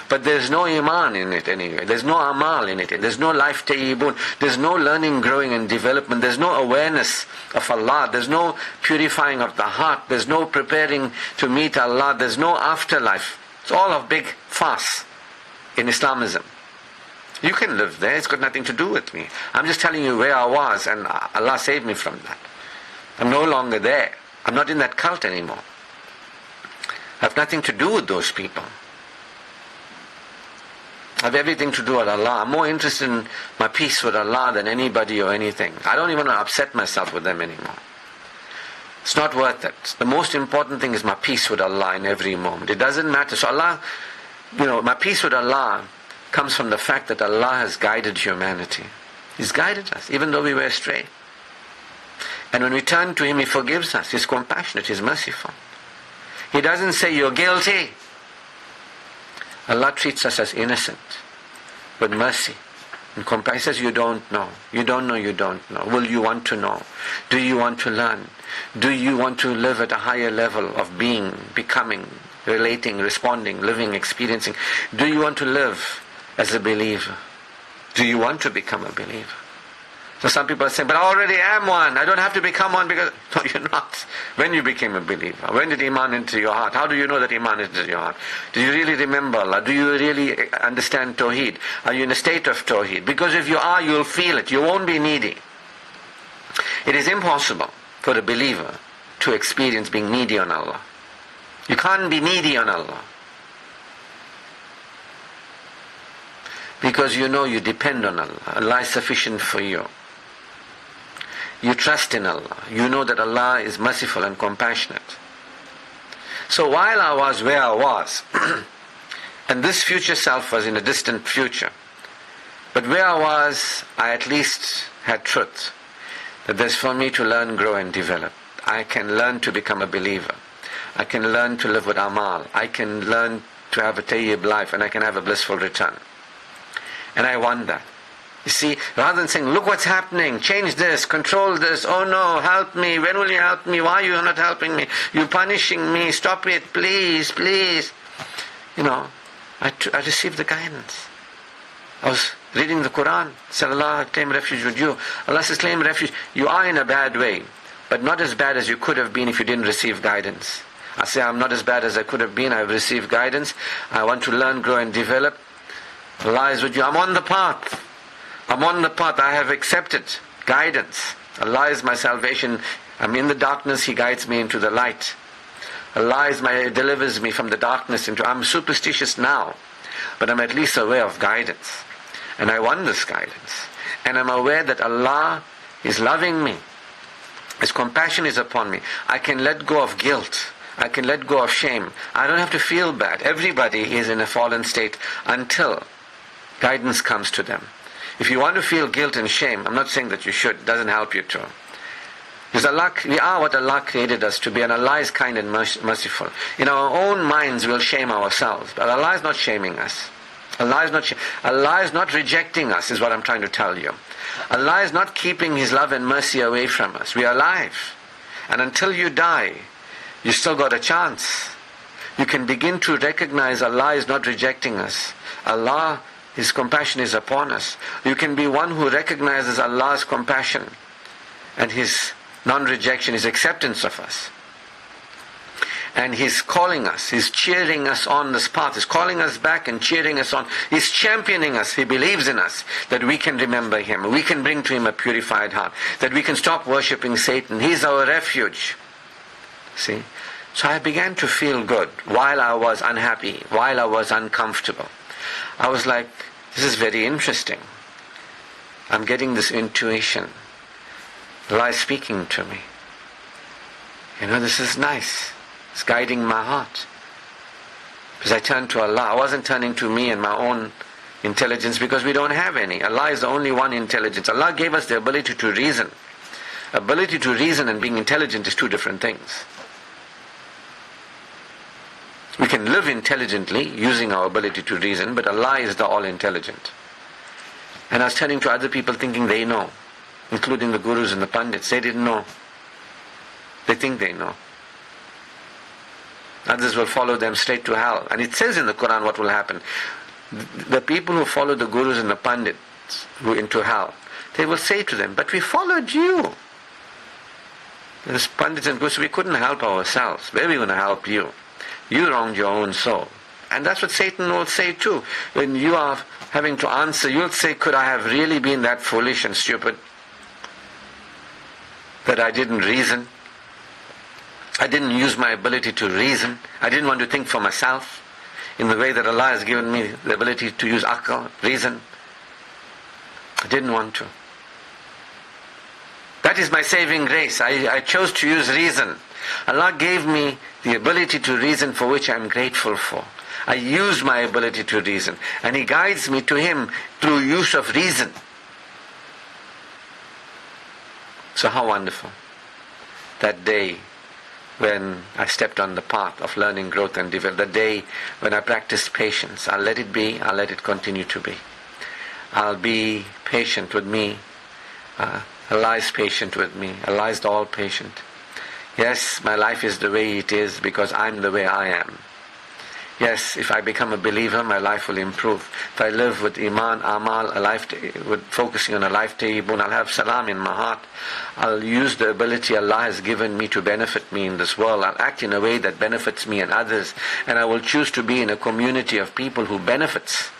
but there's no Iman in it anyway. There's no Amal in it. There's no life tayyibun. There's no learning, growing and development. There's no awareness of Allah. There's no purifying of the heart. There's no preparing to meet Allah. There's no afterlife. It's all a big farce in Islamism. You can live there. It's got nothing to do with me. I'm just telling you where I was, and Allah saved me from that. I'm no longer there. I'm not in that cult anymore. I have nothing to do with those people. I have everything to do with Allah. I'm more interested in my peace with Allah than anybody or anything. I don't even want to upset myself with them anymore. It's not worth it. The most important thing is my peace with Allah in every moment. It doesn't matter. So Allah, my peace with Allah comes from the fact that Allah has guided humanity. He's guided us, even though we were astray. And when we turn to Him, He forgives us. He's compassionate. He's merciful. He doesn't say, you're guilty. Allah treats us as innocent, with mercy and compassion. He says, you don't know. You don't know, you don't know. Will you want to know? Do you want to learn? Do you want to live at a higher level of being, becoming, relating, responding, living, experiencing? Do you want to live as a believer? Do you want to become a believer? So some people are saying, but I already am one. I don't have to become one because... No, you're not. When you became a believer, when did Iman enter your heart? How do you know that Iman entered your heart? Do you really remember Allah? Do you really understand Tawheed? Are you in a state of Tawheed? Because if you are, you'll feel it. You won't be needy. It is impossible for a believer to experience being needy on Allah. You can't be needy on Allah. Because you know you depend on Allah. Allah is sufficient for you. You trust in Allah. You know that Allah is merciful and compassionate. So while I was where I was, and this future self was in a distant future, but where I was, I at least had truth. That there's for me to learn, grow and develop. I can learn to become a believer. I can learn to live with Amal. I can learn to have a tayyib life, and I can have a blissful return. And I want that. You see, rather than saying, look what's happening, change this, control this, oh no, help me, when will you help me, why are you not helping me, you're punishing me, stop it, please, please. You know, I received the guidance. I was reading the Quran, said Allah, claim refuge with you. Allah says, claim refuge. You are in a bad way, but not as bad as you could have been if you didn't receive guidance. I say, I'm not as bad as I could have been, I've received guidance, I want to learn, grow and develop. Allah is with you. I'm on the path. I'm on the path. I have accepted guidance. Allah is my salvation. I'm in the darkness. He guides me into the light. Allah delivers me from the darkness into... I'm superstitious now, but I'm at least aware of guidance. And I want this guidance. And I'm aware that Allah is loving me. His compassion is upon me. I can let go of guilt. I can let go of shame. I don't have to feel bad. Everybody is in a fallen state until guidance comes to them. If you want to feel guilt and shame, I'm not saying that you should, it doesn't help you to. Because Allah, we are what Allah created us to be, and Allah is kind and merciful. In our own minds we'll shame ourselves, but Allah is not shaming us. Allah is not rejecting us, is what I'm trying to tell you. Allah is not keeping His love and mercy away from us. We are alive. And until you die, you still got a chance. You can begin to recognize Allah is not rejecting us. Allah, His compassion is upon us. You can be one who recognizes Allah's compassion and His non-rejection, His acceptance of us. And He's calling us, He's cheering us on this path, He's calling us back and cheering us on. He's championing us, He believes in us, that we can remember Him, we can bring to Him a purified heart, that we can stop worshipping Satan. He's our refuge. See? So I began to feel good while I was unhappy, while I was uncomfortable. I was like, this is very interesting. I'm getting this intuition. Allah is speaking to me. You know, this is nice. It's guiding my heart. Because I turned to Allah. I wasn't turning to me and my own intelligence because we don't have any. Allah is the only one intelligence. Allah gave us the ability to reason. Ability to reason and being intelligent is two different things. We can live intelligently using our ability to reason, but Allah is the all-intelligent. And I was turning to other people thinking they know, including the gurus and the pandits. They didn't know. They think they know. Others will follow them straight to hell. And it says in the Quran what will happen. The people who follow the gurus and the pandits who into hell, they will say to them, but we followed you. Those pandits and gurus, we couldn't help ourselves. Where are we going to help you? You wronged your own soul. And that's what Satan will say too. When you are having to answer, you'll say, could I have really been that foolish and stupid that I didn't reason? I didn't use my ability to reason. I didn't want to think for myself in the way that Allah has given me the ability to use aql, reason. I didn't want to. That is my saving grace. I chose to use reason. Allah gave me the ability to reason, for which I am grateful for. I use my ability to reason, and He guides me to Him through use of reason. So how wonderful. That day when I stepped on the path of learning, growth and development, the day when I practiced patience. I'll let it be, I'll let it continue to be. I'll be patient with me. Allah is patient with me. Allah is the all-patient. Yes, my life is the way it is because I'm the way I am. Yes, if I become a believer, my life will improve. If I live with Iman, Amal, with focusing on a life tayyibun, I'll have salam in my heart. I'll use the ability Allah has given me to benefit me in this world. I'll act in a way that benefits me and others. And I will choose to be in a community of people who benefits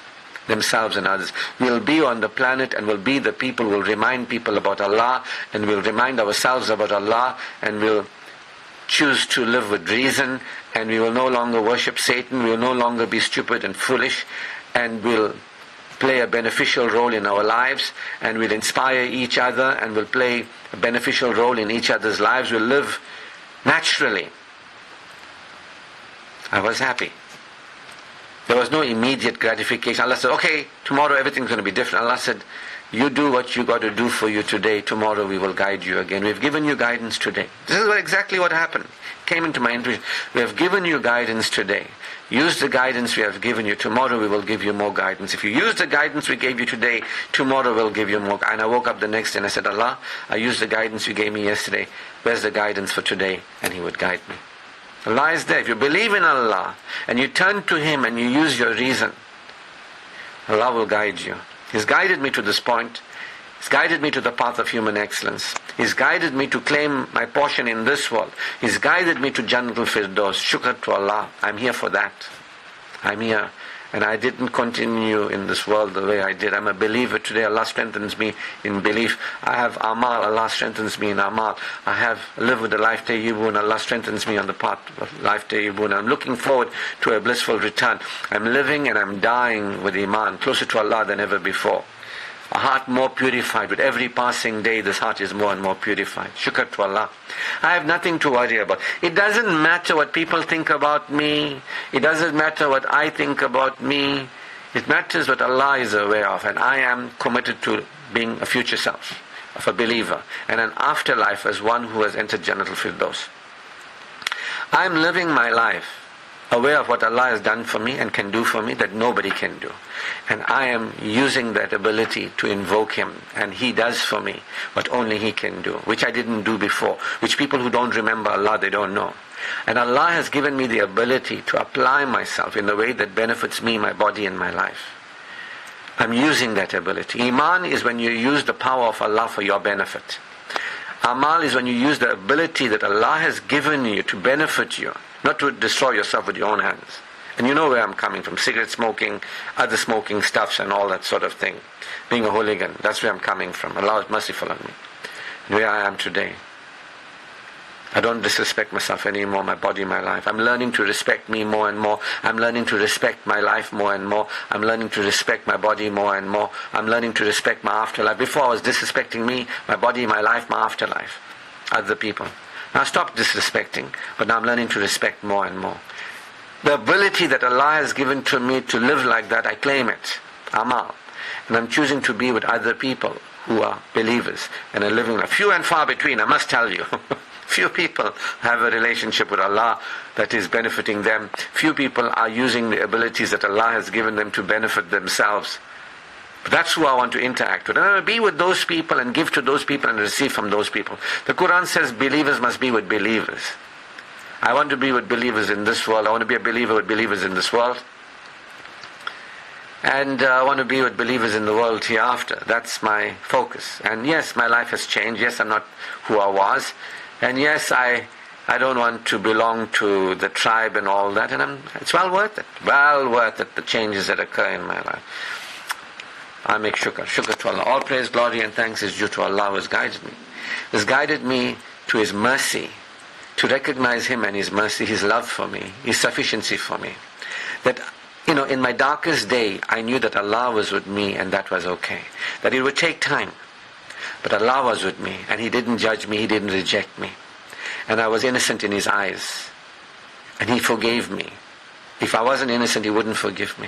themselves and others. We'll be on the planet and we'll be the people who will remind people about Allah, and we'll remind ourselves about Allah, and we'll choose to live with reason, and we will no longer worship Satan. We will no longer be stupid and foolish, and we'll play a beneficial role in our lives, and we'll inspire each other, and we'll play a beneficial role in each other's lives. We'll live naturally. I was happy. There was no immediate gratification. Allah said, okay, tomorrow everything's going to be different. Allah said, you do what you got to do for you today. Tomorrow we will guide you again. We've given you guidance today. This is exactly what happened. Came into my intuition. We have given you guidance today. Use the guidance we have given you. Tomorrow we will give you more guidance. If you use the guidance we gave you today, tomorrow we'll give you more. And I woke up the next day and I said, Allah, I used the guidance you gave me yesterday. Where's the guidance for today? And He would guide me. Allah is there. If you believe in Allah and you turn to Him and you use your reason, Allah will guide you. He's guided me to this point. He's guided me to the path of human excellence. He's guided me to claim my portion in this world. He's guided me to Jannatul Firdaus. Shukr to Allah. I'm here for that. I'm here. And I didn't continue in this world the way I did. I'm a believer today. Allah strengthens me in belief. I have Amal. Allah strengthens me in Amal. I have lived with the life tayyibun. Allah strengthens me on the path of life tayyibun. I'm looking forward to a blissful return. I'm living and I'm dying with Iman, closer to Allah than ever before. A heart more purified. With every passing day, this heart is more and more purified. Shukr to Allah. I have nothing to worry about. It doesn't matter what people think about me. It doesn't matter what I think about me. It matters what Allah is aware of. And I am committed to being a future self of a believer, and an afterlife as one who has entered Jannatul Firdaus. I am living my life aware of what Allah has done for me and can do for me that nobody can do. And I am using that ability to invoke Him, and He does for me what only He can do, which I didn't do before, which people who don't remember Allah, they don't know. And Allah has given me the ability to apply myself in a way that benefits me, my body and my life. I'm using that ability. Iman is when you use the power of Allah for your benefit. Amal is when you use the ability that Allah has given you to benefit you, not to destroy yourself with your own hands. And you know where I'm coming from. Cigarette smoking, other smoking stuffs and all that sort of thing. Being a hooligan, that's where I'm coming from. Allah is merciful on me. And where I am today. I don't disrespect myself anymore, my body, my life. I'm learning to respect me more and more. I'm learning to respect my life more and more. I'm learning to respect my body more and more. I'm learning to respect my afterlife. Before I was disrespecting me, my body, my life, my afterlife. Other people. Now I stopped disrespecting, but now I'm learning to respect more and more. The ability that Allah has given to me to live like that, I claim it. Amal. And I'm choosing to be with other people who are believers and are living life. Few and far between, I must tell you. Few people have a relationship with Allah that is benefiting them. Few people are using the abilities that Allah has given them to benefit themselves. But that's who I want to interact with. And I want to be with those people and give to those people and receive from those people. The Quran says believers must be with believers. I want to be with believers in this world. I want to be a believer with believers in this world. And I want to be with believers in the world hereafter. That's my focus. And yes, my life has changed. Yes, I'm not who I was. And yes, I don't want to belong to the tribe and all that. And it's well worth it. Well worth it, the changes that occur in my life. I make shukr. Shukr to Allah. All praise, glory and thanks is due to Allah who has guided me. Has guided me to His mercy. To recognize Him and His mercy, His love for me, His sufficiency for me. That, in my darkest day, I knew that Allah was with me and that was okay. That it would take time. But Allah was with me and He didn't judge me, He didn't reject me. And I was innocent in His eyes. And He forgave me. If I wasn't innocent, He wouldn't forgive me.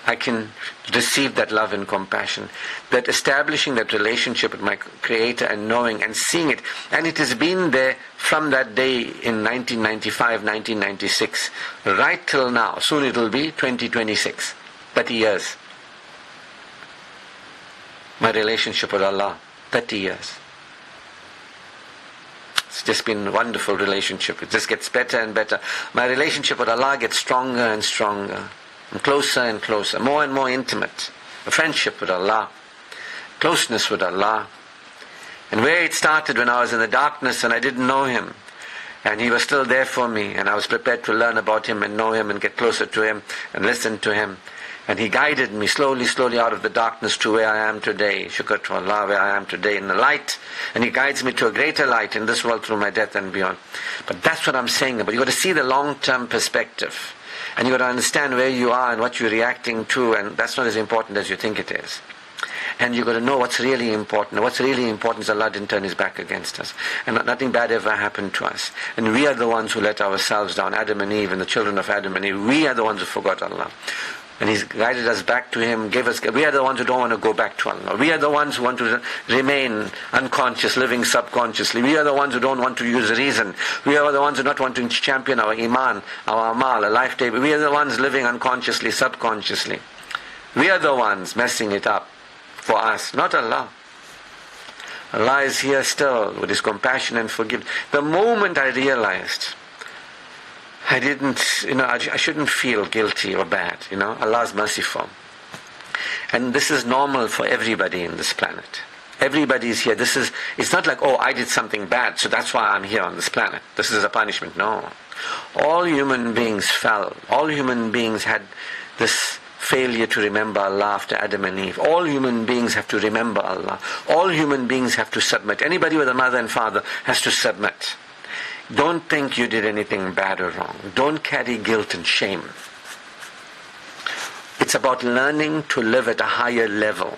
I can receive that love and compassion, that establishing that relationship with my Creator and knowing and seeing it. And it has been there from that day in 1995, 1996, right till now. Soon it will be 2026, 30 years. My relationship with Allah, 30 years. It's just been a wonderful relationship. It just gets better and better. My relationship with Allah gets stronger and stronger, and closer, more and more intimate. A friendship with Allah, closeness with Allah. And where it started when I was in the darkness and I didn't know Him, and He was still there for me, and I was prepared to learn about Him and know Him and get closer to Him and listen to Him. And He guided me slowly out of the darkness to where I am today. Shukr to Allah, where I am today in the light. And He guides me to a greater light in this world through my death and beyond. But that's what I'm saying about. You've got to see the long-term perspective. And you've got to understand where you are and what you're reacting to, and that's not as important as you think it is. And you've got to know what's really important. What's really important is Allah didn't turn His back against us. And nothing bad ever happened to us. And we are the ones who let ourselves down. Adam and Eve and the children of Adam and Eve. We are the ones who forgot Allah. And He's guided us back to Him, we are the ones who don't want to go back to Allah. We are the ones who want to remain unconscious, living subconsciously. We are the ones who don't want to use reason. We are the ones who not want to champion our iman, our amal, a life table. We are the ones living unconsciously, subconsciously. We are the ones messing it up for us, not Allah. Allah is here still with His compassion and forgiveness. The moment I realized I shouldn't feel guilty or bad, Allah is merciful. And this is normal for everybody in this planet. Everybody is here. It's not like, I did something bad, so that's why I'm here on this planet. This is a punishment. No. All human beings fell. All human beings had this failure to remember Allah after Adam and Eve. All human beings have to remember Allah. All human beings have to submit. Anybody with a mother and father has to submit. Don't think you did anything bad or wrong. Don't carry guilt and shame. It's about learning to live at a higher level.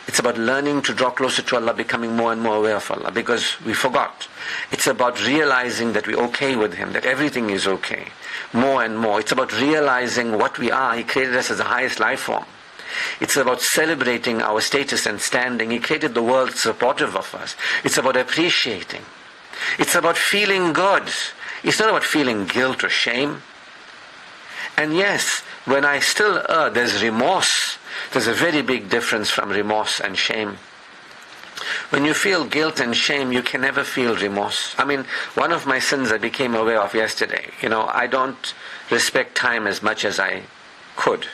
It's about learning to draw closer to Allah, becoming more and more aware of Allah, because we forgot. It's about realizing that we're okay with Him, that everything is okay, more and more. It's about realizing what we are. He created us as the highest life form. It's about celebrating our status and standing. He created the world supportive of us. It's about appreciating. It's about feeling good. It's not about feeling guilt or shame. And yes, when I still err, there's remorse. There's a very big difference from remorse and shame. When you feel guilt and shame, you can never feel remorse. One of my sins I became aware of yesterday. I don't respect time as much as I could.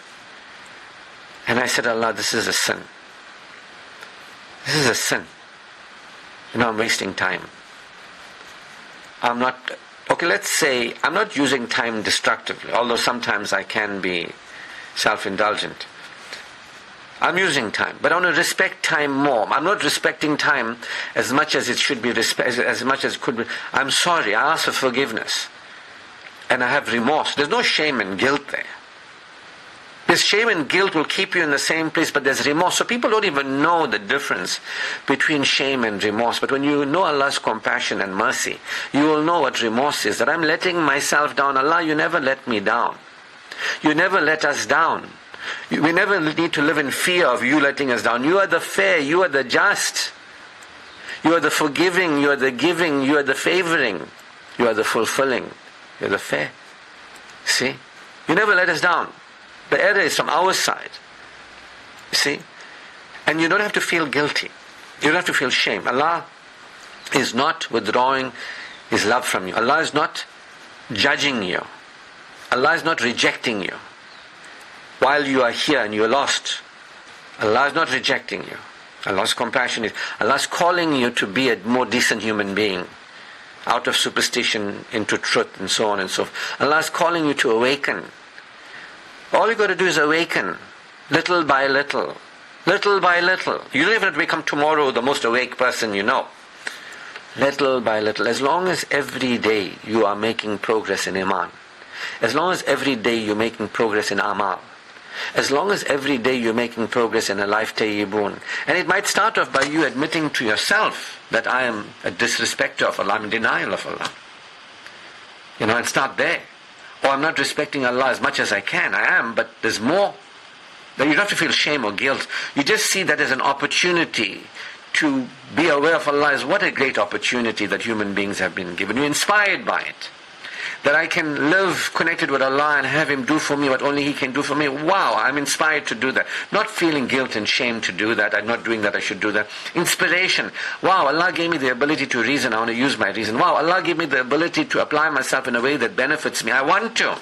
And I said, Allah, this is a sin. This is a sin. I'm wasting time. Let's say I'm not using time destructively, although sometimes I can be self-indulgent. I'm using time, but I want to respect time more. I'm not respecting time as much as it should be, as much as it could be. I'm sorry, I ask for forgiveness. And I have remorse. There's no shame and guilt there. This shame and guilt will keep you in the same place, but there's remorse. So people don't even know the difference between shame and remorse. But when you know Allah's compassion and mercy, you will know what remorse is. That I'm letting myself down. Allah, you never let me down. You never let us down. We never need to live in fear of you letting us down. You are the fair. You are the just. You are the forgiving. You are the giving. You are the favoring. You are the fulfilling. You are the fair. See? You never let us down. The error is from our side. You see? And you don't have to feel guilty. You don't have to feel shame. Allah is not withdrawing His love from you. Allah is not judging you. Allah is not rejecting you. While you are here and you are lost, Allah is not rejecting you. Allah's compassion is, Allah is calling you to be a more decent human being, out of superstition into truth and so on and so forth. Allah is calling you to awaken. All you got to do is awaken, little by little. Little by little. You don't even have to become tomorrow the most awake person you know. Little by little. As long as every day you are making progress in Iman, as long as every day you're making progress in Amal, as long as every day you're making progress in a life tayyibun, and it might start off by you admitting to yourself that I am a disrespecter of Allah, I'm in denial of Allah. And start there. Or I'm not respecting Allah as much as I can. I am, but there's more. Then you don't have to feel shame or guilt. You just see that as an opportunity to be aware of Allah. What a great opportunity that human beings have been given. You're inspired by it. that I can live connected with Allah and have Him do for me what only He can do for me. Wow, I'm inspired to do that. Not feeling guilt and shame to do that. I'm not doing that, I should do that. Inspiration. Wow, Allah gave me the ability to reason. I want to use my reason. Wow, Allah gave me the ability to apply myself in a way that benefits me. I want to.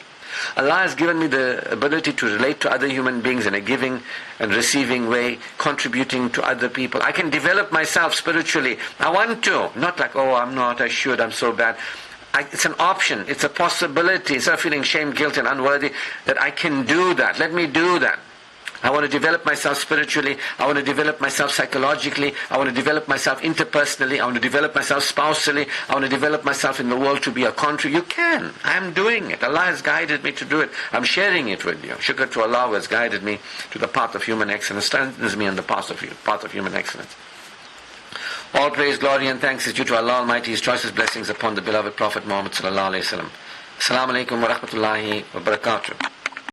Allah has given me the ability to relate to other human beings in a giving and receiving way, contributing to other people. I can develop myself spiritually. I want to. Not like, oh, I'm not, I should, I'm so bad. It's an option. It's a possibility. Instead of feeling shame, guilt, and unworthy, that I can do that. Let me do that. I want to develop myself spiritually. I want to develop myself psychologically. I want to develop myself interpersonally. I want to develop myself spousally. I want to develop myself in the world to be a contributor. You can. I'm doing it. Allah has guided me to do it. I'm sharing it with you. Shukr to Allah who has guided me to the path of human excellence, strengthens me on the path of human excellence. All praise, glory and thanks is due to Allah Almighty. His choicest blessings upon the beloved Prophet Muhammad sallallahu alaihi wasallam. Assalamu alaikum wa rahmatullahi wa barakatuh.